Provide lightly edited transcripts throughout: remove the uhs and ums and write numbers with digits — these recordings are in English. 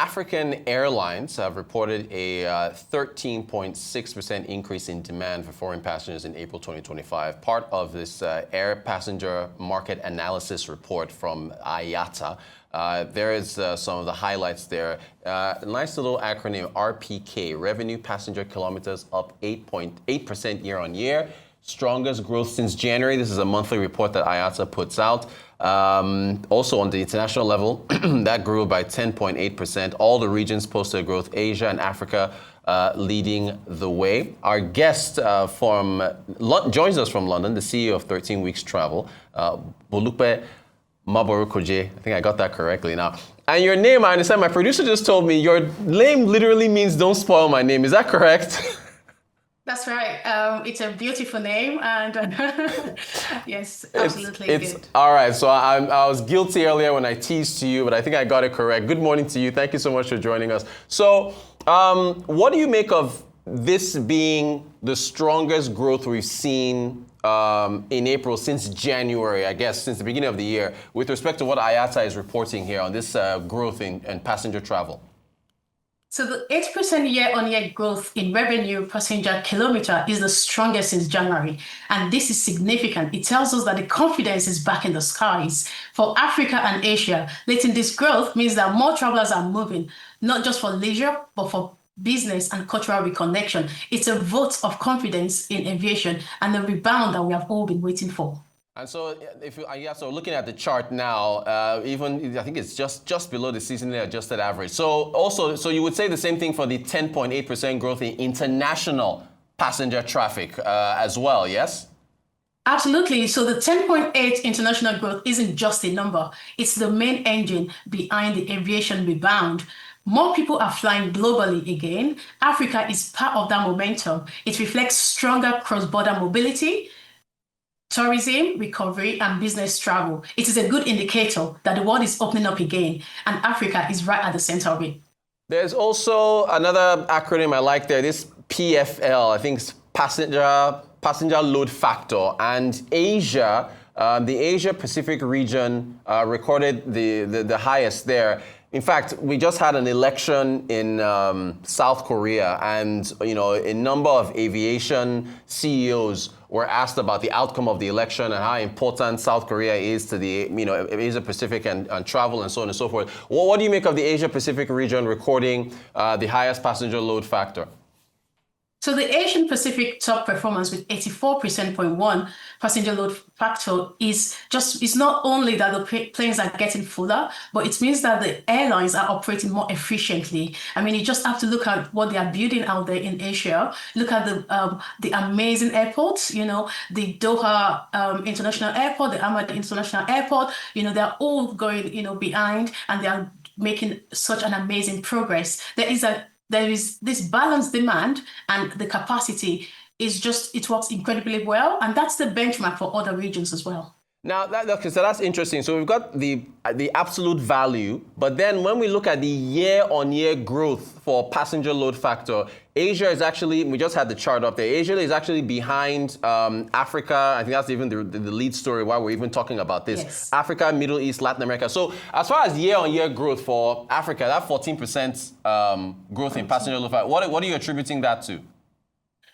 African airlines have reported a 13.6% increase in demand for foreign passengers in April 2025, part of this air passenger market analysis report from IATA. There is some of the highlights there. Nice little acronym, RPK, Revenue Passenger Kilometers, up 8.8% year on year. Strongest growth since January. This is a monthly report that IATA puts out. Also on the international level, that grew by 10.8%. All the regions posted growth, Asia and Africa leading the way. Our guest joins us from London, the CEO of 13 Weeks Travel, Bolupe Maborukoje. I think I got that correctly now. And your name, I understand, my producer just told me your name literally means don't spoil my name. Is that correct? That's right. It's a beautiful name, and yes, absolutely. Good. All right. So I was guilty earlier when I teased you, but I think I got it correct. Good morning to you. Thank you so much for joining us. So what do you make of this being the strongest growth we've seen in April since January, I guess, since the beginning of the year, with respect to what IATA is reporting here on this growth in passenger travel? So the 8% year-on-year growth in revenue passenger kilometer is the strongest since January. And this is significant. It tells us that the confidence is back in the skies. For Africa and Asia, letting this growth means that more travelers are moving, not just for leisure, but for business and cultural reconnection. It's a vote of confidence in aviation and the rebound that we have all been waiting for. And so, so looking at the chart now, even I think it's just below the seasonally adjusted average. So you would say the same thing for the 10.8% growth in international passenger traffic as well, yes? Absolutely. So the 10.8 international growth isn't just a number. It's the main engine behind the aviation rebound. More people are flying globally again. Africa is part of that momentum. It reflects stronger cross-border mobility, tourism, recovery, and business travel. It is a good indicator that the world is opening up again, and Africa is right at the center of it. There's also another acronym I like there, this PFL, I think it's passenger load factor. And Asia, the Asia Pacific region recorded the highest there. In fact, we just had an election in South Korea, and a number of aviation CEOs were asked about the outcome of the election and how important South Korea is to the Asia Pacific and travel and so on and so forth. What do you make of the Asia Pacific region recording the highest passenger load factor? So the Asian Pacific top performance with 84.1% passenger load factor is not only that the planes are getting fuller, but it means that the airlines are operating more efficiently. I mean, you just have to look at what they are building out there in Asia. Look at the amazing airports, the Doha International Airport, the Ahmad International Airport, they're all going, behind, and they are making such an amazing progress. There is this balanced demand, and the capacity it works incredibly well. And that's the benchmark for other regions as well. Now, so that's interesting. So we've got the absolute value, but then when we look at the year-on-year growth for passenger load factor, Asia is actually, we just had the chart up there, Asia is actually behind Africa. I think that's even the lead story why we're even talking about this. Yes. Africa, Middle East, Latin America. So as far as year-on-year growth for Africa, that 14% growth in passenger load factor, what are you attributing that to?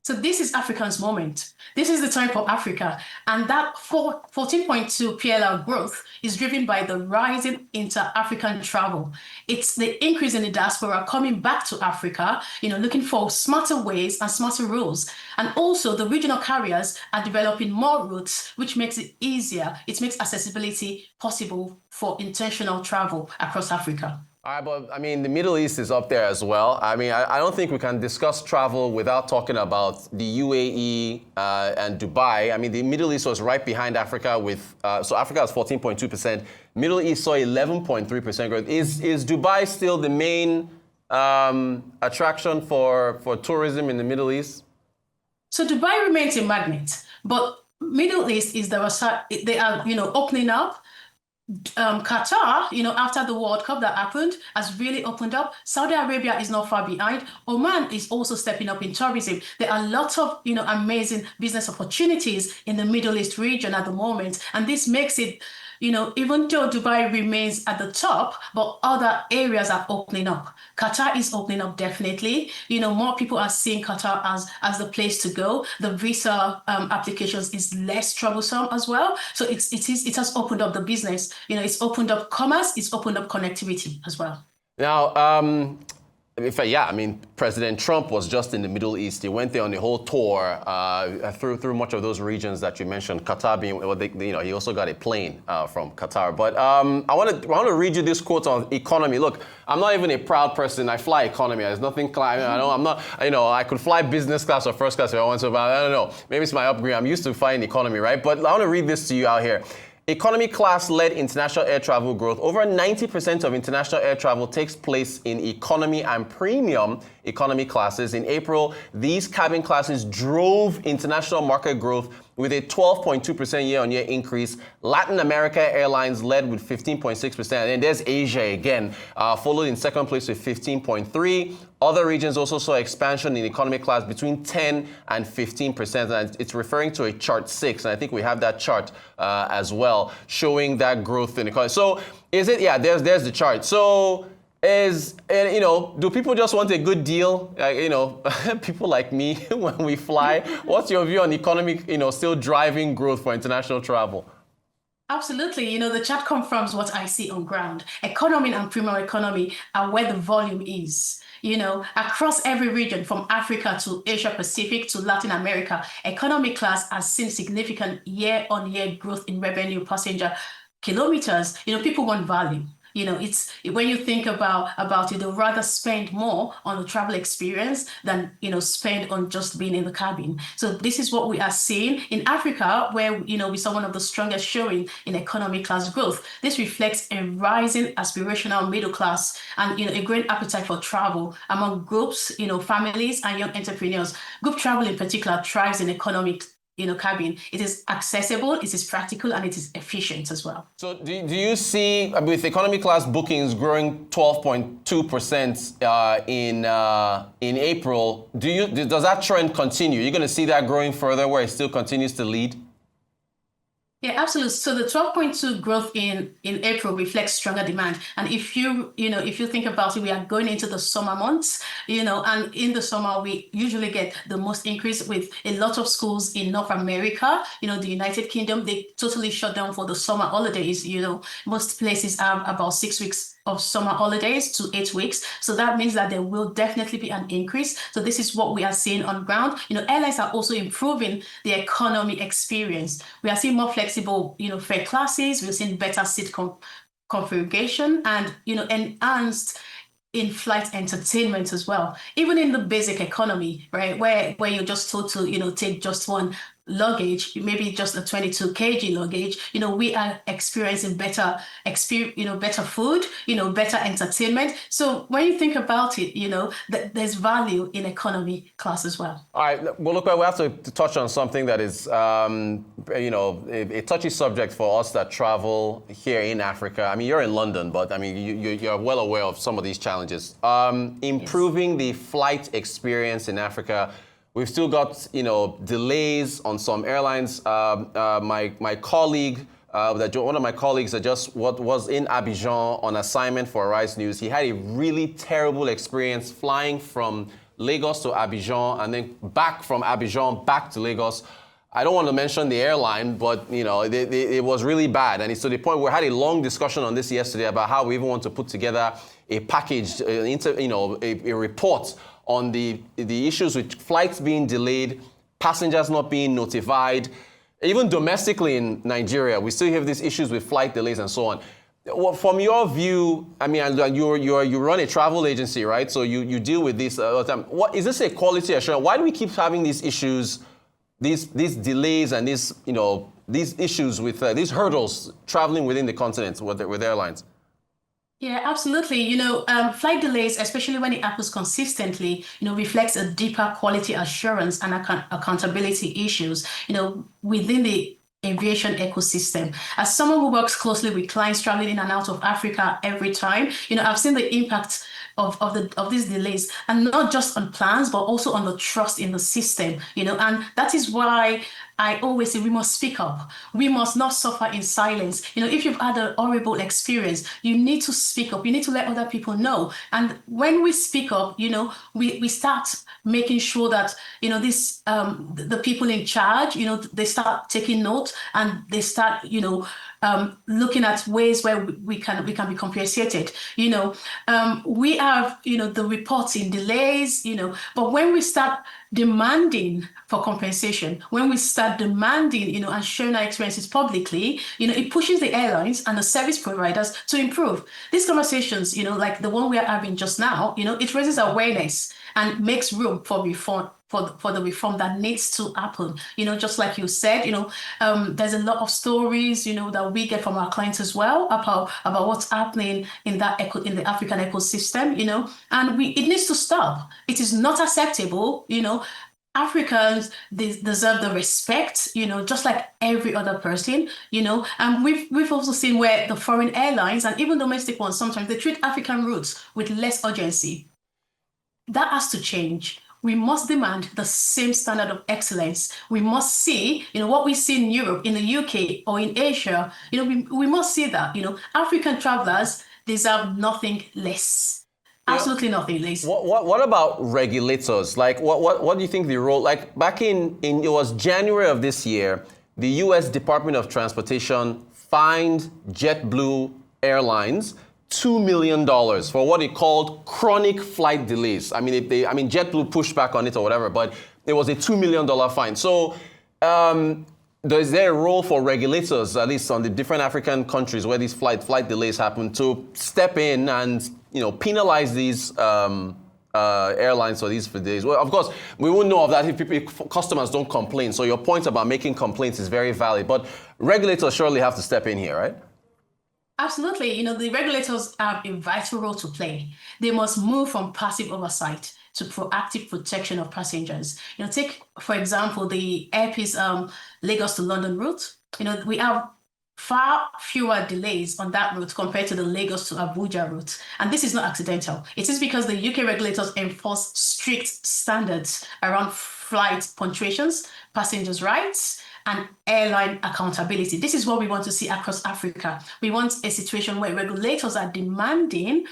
So this is Africa's moment. This is the time for Africa. And that 14.2 PLR growth is driven by the rising inter-African travel. It's the increase in the diaspora coming back to Africa, looking for smarter ways and smarter rules. And also the regional carriers are developing more routes, which makes it easier. It makes accessibility possible for intentional travel across Africa. All right, but I mean, the Middle East is up there as well. I mean, I don't think we can discuss travel without talking about the UAE and Dubai. I mean, the Middle East was right behind Africa with, so Africa has 14.2%. Middle East saw 11.3% growth. Is Dubai still the main attraction for tourism in the Middle East? So Dubai remains a magnet, but Middle East they are, opening up. Qatar, after the World Cup that happened, has really opened up. Saudi Arabia is not far behind. Oman is also stepping up in tourism. There are lots of, amazing business opportunities in the Middle East region at the moment. And this makes it, even though Dubai remains at the top, but other areas are opening up. Qatar is opening up definitely. More people are seeing Qatar as the place to go. The visa applications is less troublesome as well. So it has opened up the business. It's opened up commerce. It's opened up connectivity as well. Now, President Trump was just in the Middle East. He went there on the whole tour through much of those regions that you mentioned. Qatar being, he also got a plane from Qatar. But I want to read you this quote on economy. Look, I'm not even a proud person. I fly economy. There's nothing. I'm not. I could fly business class or first class if I want to. But I don't know. Maybe it's my upgrade. I'm used to flying economy, right? But I want to read this to you out here. Economy class led international air travel growth. Over 90% of international air travel takes place in economy and premium economy classes. In April, these cabin classes drove international market growth with a 12.2% year-on-year increase. Latin America Airlines led with 15.6%. And then there's Asia again, followed in second place with 15.3%. Other regions also saw expansion in economy class between 10 and 15%. And it's referring to a chart 6. And I think we have that chart as well, showing that growth in economy. So is it, there's the chart. So do people just want a good deal? People like me, when we fly, what's your view on economy, still driving growth for international travel? Absolutely. The chart confirms what I see on ground. Economy and premium economy are where the volume is. Across every region, from Africa to Asia Pacific to Latin America, economy class has seen significant year-on-year growth in revenue passenger kilometers. People want value. It's when you think about it, they'll rather spend more on the travel experience than, spend on just being in the cabin. So this is what we are seeing in Africa, where, we saw one of the strongest showing in economy class growth. This reflects a rising aspirational middle class and, a growing appetite for travel among groups, families and young entrepreneurs. Group travel in particular thrives in economic cabin. It is accessible, it is practical, and it is efficient as well. So do you see, with economy class bookings growing 12.2% in April, does that trend continue? You're going to see that growing further where it still continues to lead? Yeah, absolutely. So the 12.2 growth in April reflects stronger demand. And if you think about it, we are going into the summer months, and in the summer, we usually get the most increase with a lot of schools in North America, the United Kingdom. They totally shut down for the summer holidays. Most places have about 6 weeks of summer holidays to 8 weeks. So that means that there will definitely be an increase. So this is what we are seeing on ground. Airlines are also improving the economy experience. We are seeing more flexible, fare classes. We're seeing better seat configuration and, enhanced in-flight entertainment as well. Even in the basic economy, right, where you're just told to, take just one luggage, maybe just a 22 kg luggage, we are experiencing better food, better entertainment. So when you think about it, there's value in economy class as well. All right, well, look, we have to touch on something that is, a touchy subject for us that travel here in Africa. I mean, you're in London, but I mean, you're well aware of some of these challenges. Improving the flight experience in Africa. We've still got, delays on some airlines. My colleague, one of my colleagues that just was in Abidjan on assignment for Arise News, he had a really terrible experience flying from Lagos to Abidjan and then back from Abidjan back to Lagos. I don't want to mention the airline, but it was really bad. And it's to the point where we had a long discussion on this yesterday about how we even want to put together a package, a report on the issues with flights being delayed, passengers not being notified. Even domestically in Nigeria, we still have these issues with flight delays and so on. Well, from your view, I mean, you run a travel agency, right? So you deal with this all the time. What is this a quality assurance? Why do we keep having these issues, these delays and these issues with these hurdles traveling within the continent with airlines? Yeah, absolutely. Flight delays, especially when it happens consistently, reflects a deeper quality assurance and accountability issues, within the aviation ecosystem. As someone who works closely with clients traveling in and out of Africa every time, I've seen the impact of these delays, and not just on plans, but also on the trust in the system, and that is why I always say we must speak up. We must not suffer in silence. If you've had a horrible experience, you need to speak up. You need to let other people know. And when we speak up, we start making sure that, the people in charge, they start taking note, and they start, looking at ways where we can be compensated. We have, the reporting delays, but when we start demanding for compensation, when we start demanding, and sharing our experiences publicly, it pushes the airlines and the service providers to improve. These conversations, like the one we are having just now, it raises awareness and makes room for reform, for the reform that needs to happen. Just like you said, there's a lot of stories, that we get from our clients as well about what's happening in in the African ecosystem, and it needs to stop. It is not acceptable, Africans, they deserve the respect, just like every other person, and we've also seen where the foreign airlines and even domestic ones, sometimes they treat African routes with less urgency. That has to change. We must demand the same standard of excellence. We must see, what we see in Europe, in the UK, or in Asia, we must see that, African travelers deserve nothing less. Absolutely nothing less. What about regulators? Like, what do you think the role, like back in it was January of this year, the US Department of Transportation fined JetBlue Airlines $2 million for what it called chronic flight delays. JetBlue pushed back on it or whatever, but it was a $2 million fine. So is there a role for regulators, at least on the different African countries where these flight delays happen, to step in and penalize these airlines for these delays? Well, of course, we won't know of that if customers don't complain. So your point about making complaints is very valid, but regulators surely have to step in here, right? Absolutely. The regulators have a vital role to play. They must move from passive oversight to proactive protection of passengers. Take, for example, the Airpeace Lagos to London route. We have far fewer delays on that route compared to the Lagos to Abuja route. And this is not accidental. It is because the UK regulators enforce strict standards around flight punctuations, passengers' rights, and airline accountability. This is what we want to see across Africa. We want a situation where regulators are demanding,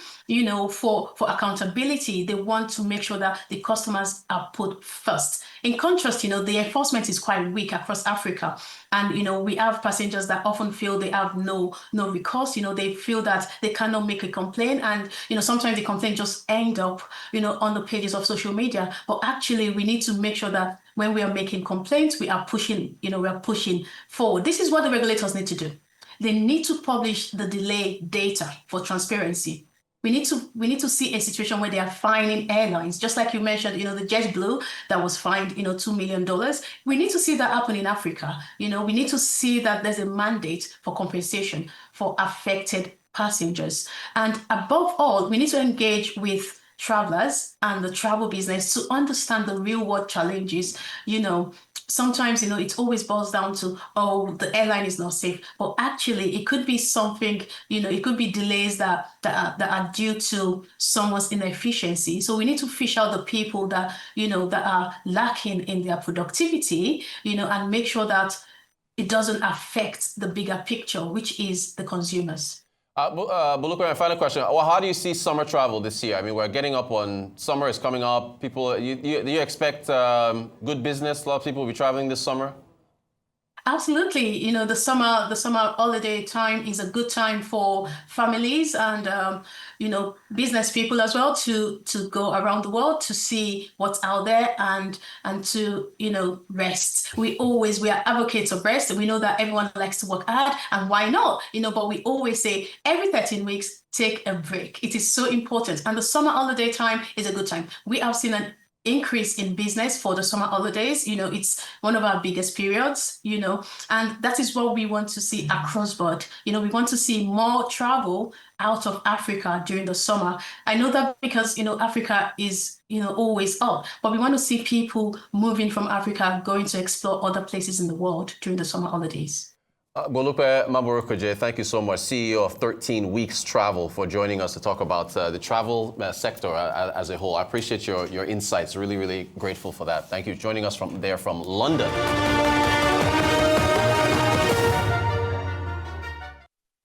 for accountability. They want to make sure that the customers are put first. In contrast, the enforcement is quite weak across Africa. And, we have passengers that often feel they have no recourse. They feel that they cannot make a complaint. And, sometimes the complaint just end up, on the pages of social media. But actually, we need to make sure that when we are making complaints, we are pushing forward. This is what the regulators need to do. They need to publish the delay data for transparency. We need to see a situation where they are fining airlines, just like you mentioned, the JetBlue that was fined, $2 million. We need to see that happen in Africa. We need to see that there's a mandate for compensation for affected passengers. And above all, we need to engage with travelers and the travel business to understand the real world challenges. Sometimes, it always boils down to, the airline is not safe. But actually, it could be something, it could be delays that are due to someone's inefficiency. So we need to fish out the people that, that are lacking in their productivity, and make sure that it doesn't affect the bigger picture, which is the consumers. Bolupe, my final question. Well, how do you see summer travel this year? We're getting up on summer is coming up. People, do you expect good business? A lot of people will be traveling this summer. Absolutely. The summer holiday time is a good time for families and, business people as well to go around the world to see what's out there and to, rest. We are advocates of rest, and we know that everyone likes to work hard, and why not? But we always say every 13 weeks, take a break. It is so important. And the summer holiday time is a good time. We have seen an increase in business for the summer holidays. It's one of our biggest periods, and that is what we want to see across board. We want to see more travel out of Africa during the summer. I know that because, Africa is, always up, but we want to see people moving from Africa, going to explore other places in the world during the summer holidays. Bolupe Maborukoje, thank you so much, CEO of 13 Weeks Travel, for joining us to talk about the travel sector as a whole. I appreciate your insights. Really, really grateful for that. Thank you for joining us from London.